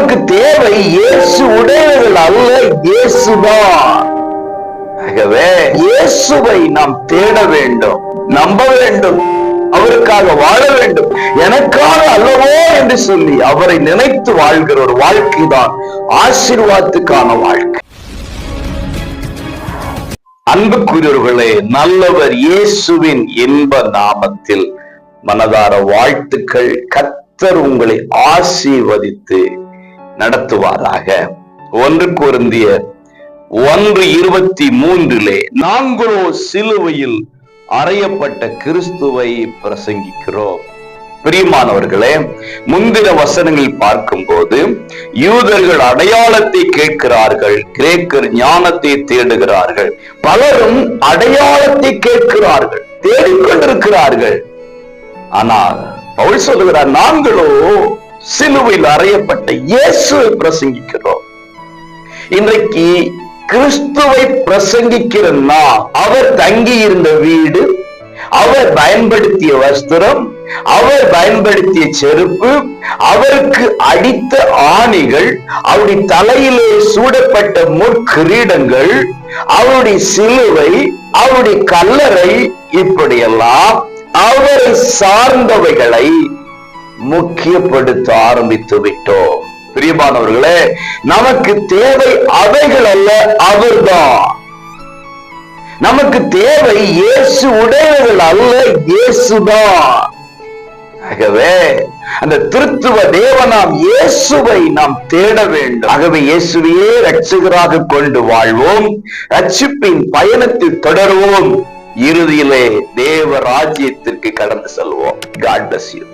நமக்கு தேவை இயேசு உடையவர்கள் அல்ல, இயேசுதான். ஆகவே இயேசுவை நாம் தேட வேண்டும், நம்ப வேண்டும், அவருக்காக வாழ வேண்டும். எனக்காக அல்லவோ என்று சொல்லி அவரை நினைத்து வாழ்கிற ஒரு வாழ்க்கை தான் ஆசீர்வாதத்துக்கான வாழ்க்கை. அன்புக்குரியவர்களே, நல்லவர் இயேசுவின் இன்ப நாமத்தில் மனதார வாழ்த்துக்கள். கர்த்தர் உங்களை ஆசீர்வதித்து நடத்துவாராக. 1 கொரிந்தியர் 1:23 நாங்களோ சிலுவையில் அறையப்பட்ட கிறிஸ்துவை பிரசங்கிக்கிறோம். பிரியமானவர்களே, முந்தின வசனங்களில் பார்க்கும்போது யூதர்கள் அடையாளத்தை கேட்கிறார்கள், கிரேக்கர் ஞானத்தை தேடுகிறார்கள். பலரும் அடையாளத்தை கேட்கிறார்கள், தேடிக்கொண்டிருக்கிறார்கள். ஆனால் பவுல் சொல்லுகிறார், நாங்களோ சிலுவையில் அறையப்பட்ட இயேசுவை பிரசங்கிக்கிறோம். இன்றைக்கு கிறிஸ்துவை பிரசங்கிக்கிற நாம், அவர் தங்கி இருந்த வீடு, அவர் பயன்படுத்திய வஸ்திரம், அவர் பயன்படுத்திய செருப்பு, அவருக்கு அடித்த ஆணிகள், அவருடைய தலையிலே சூடப்பட்ட முற்கிரீடங்கள், அவருடைய சிலுவை, அவருடைய கல்லறை, இப்படியெல்லாம் அவரை சார்ந்தவைகளை முக்கியப்படுத்த ஆரம்பித்து விட்டோம். பிரியமானவர்களே, நமக்கு தேவை அவைகள் அல்ல, அவர்தான். நமக்கு தேவை இயேசு உடையவர்கள் அல்ல, இயேசுதான். ஆகவே அந்த திருத்துவ தேவனாம் இயேசுவை நாம் தேட வேண்டும். ஆகவே இயேசுவையே இரட்சகராக கொண்டு வாழ்வோம், ரட்சிப்பின் பயணத்தில் தொடருவோம், இறுதியிலே தேவ ராஜ்யத்திற்கு கடந்து செல்வோம். God bless you.